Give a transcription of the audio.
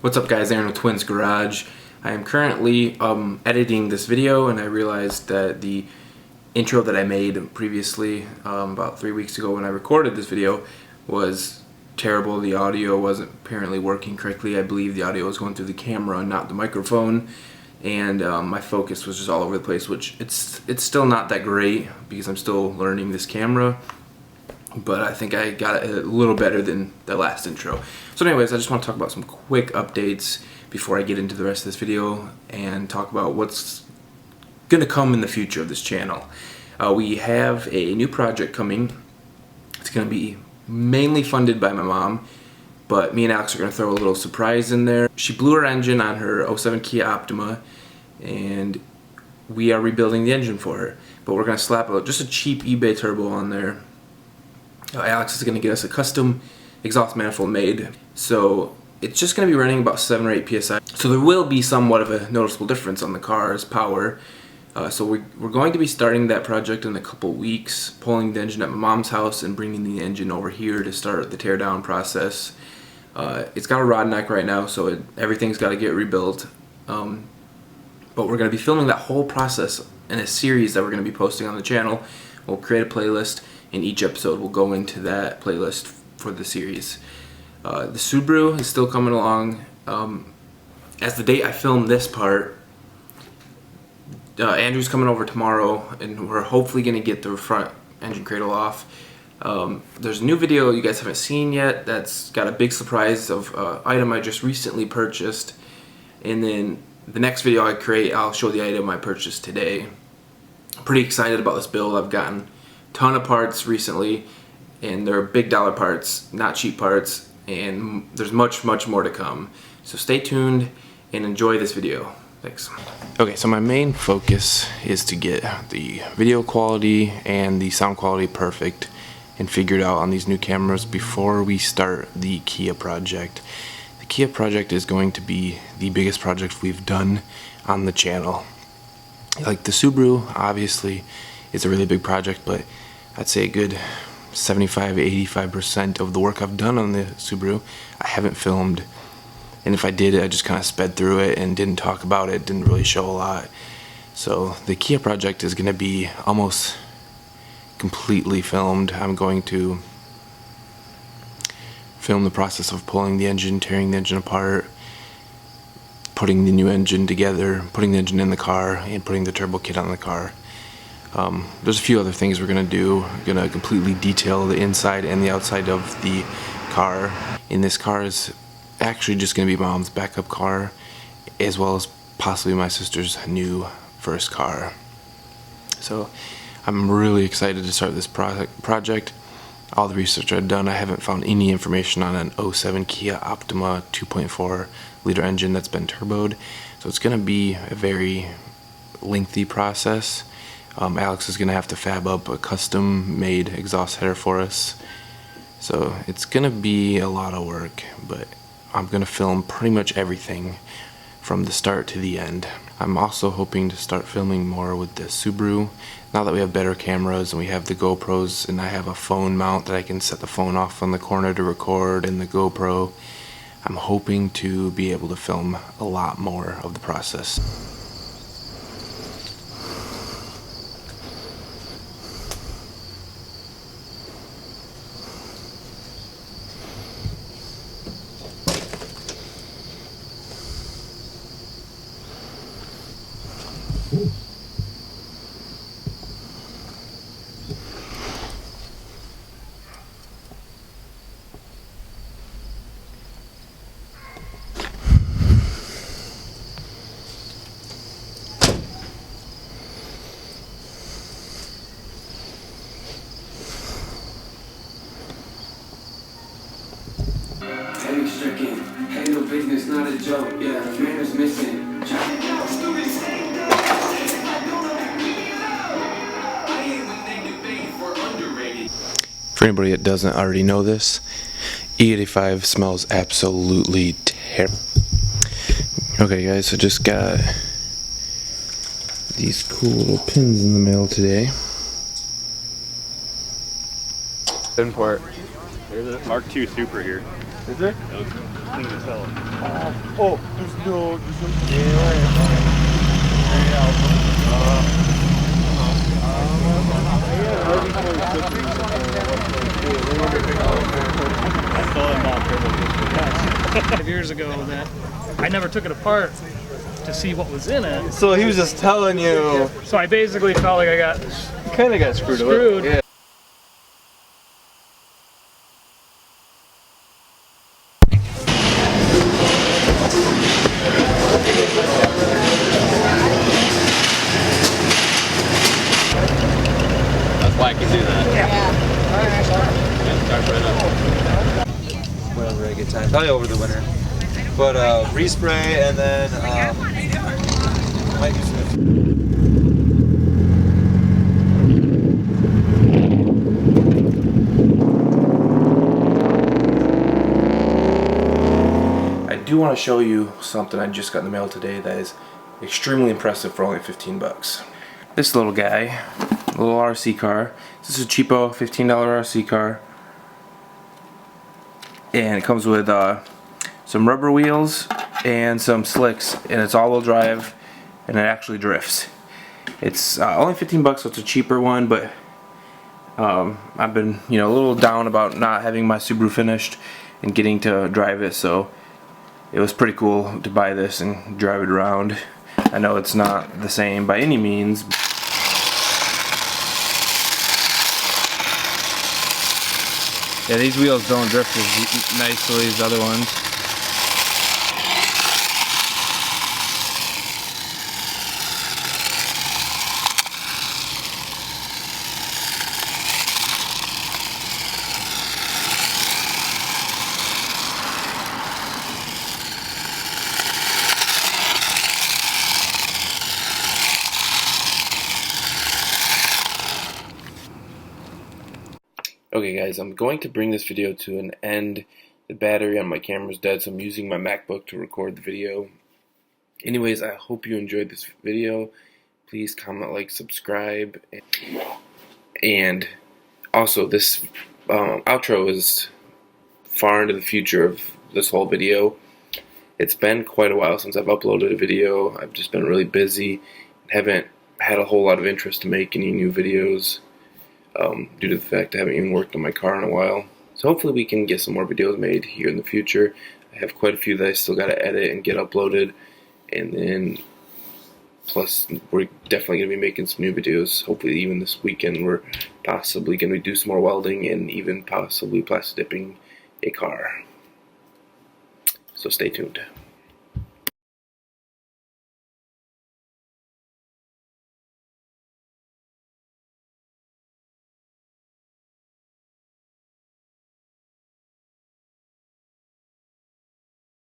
What's up guys, Aaron with Twins Garage. I am currently editing this video, and I realized that the intro that I made previously about 3 weeks ago when I recorded this video was terrible. The audio wasn't apparently working correctly. I believe the audio was going through the camera and not the microphone, and my focus was just all over the place, which it's still not that great because I'm still learning this camera. But I think I got it a little better than the last intro. So anyways, I just want to talk about some quick updates before I get into the rest of this video and talk about what's going to come in the future of this channel. We have a new project coming. It's going to be mainly funded by my mom, but me and Alex are going to throw a little surprise in there. She blew her engine on her 07 Kia Optima, and we are rebuilding the engine for her. But we're going to slap just a cheap eBay turbo on there. Alex is going to get us a custom exhaust manifold made, so it's just going to be running about 7 or 8 psi. So there will be somewhat of a noticeable difference on the car's power. So we're going to be starting that project in a couple weeks, pulling the engine at my mom's house and bringing the engine over here to start the teardown process. It's got a rod neck right now, so everything's got to get rebuilt. But we're going to be filming that whole process in a series that we're going to be posting on the channel. We'll create a playlist, and each episode will go into that playlist for the series. The Subaru is still coming along. As the date I filmed this part, Andrew's coming over tomorrow, and we're hopefully going to get the front engine cradle off. There's a new video you guys haven't seen yet that's got a big surprise of an item I just recently purchased, and then the next video I create, I'll show the item I purchased today. I'm pretty excited about this build. I've gotten a ton of parts recently, and they're big dollar parts, not cheap parts, and there's much more to come. So stay tuned and enjoy this video. Thanks. Okay, so my main focus is to get the video quality and the sound quality perfect and figured out on these new cameras before we start the Kia project. The Kia project is going to be the biggest project we've done on the channel. Like the Subaru, obviously, is a really big project, but I'd say a good 75–85% of the work I've done on the Subaru I haven't filmed, and if I did, I just kind of sped through it and didn't talk about it, didn't really show a lot. So the Kia project is going to be almost completely filmed. I'm going to film the process of pulling the engine, tearing the engine apart, putting the new engine together, putting the engine in the car, and putting the turbo kit on the car. There's a few other things we're going to do. We're going to completely detail the inside and the outside of the car. And this car is actually just going to be Mom's backup car, as well as possibly my sister's new first car. So I'm really excited to start this project. All the research I've done, I haven't found any information on an 07 Kia Optima 2.4 liter engine that's been turboed. So it's going to be a very lengthy process. Alex is going to have to fab up a custom made exhaust header for us. So it's going to be a lot of work, but I'm going to film pretty much everything from the start to the end. I'm also hoping to start filming more with the Subaru. Now that we have better cameras and we have the GoPros, and I have a phone mount that I can set the phone off on the corner to record in the GoPro, I'm hoping to be able to film a lot more of the process. Heavy stricken, handle business, not a joke, yeah, manners missing. For anybody that doesn't already know this, E85 smells absolutely terrible. Okay guys, I just got these cool little pins in the mail today. Import. There's a Mark II Super here. Is there? It looks clean as hell. Oh, there's no. I saw them all turbo 5 years ago that I never took it apart to see what was in it. So he was just telling you. So I basically felt like I got Kind of got screwed. Screwed. Yeah. That's why I can do that. Whenever I get time, probably over the winter. But respray and then might do some. I do want to show you something I just got in the mail today that is extremely impressive for only 15 bucks. This little guy, little RC car. This is a cheapo $15 RC car. And it comes with some rubber wheels and some slicks, and it's all-wheel drive, and it actually drifts. It's only 15 bucks, so it's a cheaper one, but I've been, a little down about not having my Subaru finished and getting to drive it, so it was pretty cool to buy this and drive it around. I know it's not the same by any means. Yeah, these wheels don't drift as nicely as other ones. Okay guys, I'm going to bring this video to an end. The battery on my camera is dead, so I'm using my MacBook to record the video. Anyways, I hope you enjoyed this video. Please comment, like, subscribe. And also, this outro is far into the future of this whole video. It's been quite a while since I've uploaded a video. I've just been really busy. Haven't had a whole lot of interest to make any new videos. Due to the fact I haven't even worked on my car in a while. So hopefully we can get some more videos made here in the future. I have quite a few that I still got to edit and get uploaded, and then plus we're definitely going to be making some new videos. Hopefully even this weekend we're possibly going to do some more welding and even possibly plastic dipping a car. So stay tuned.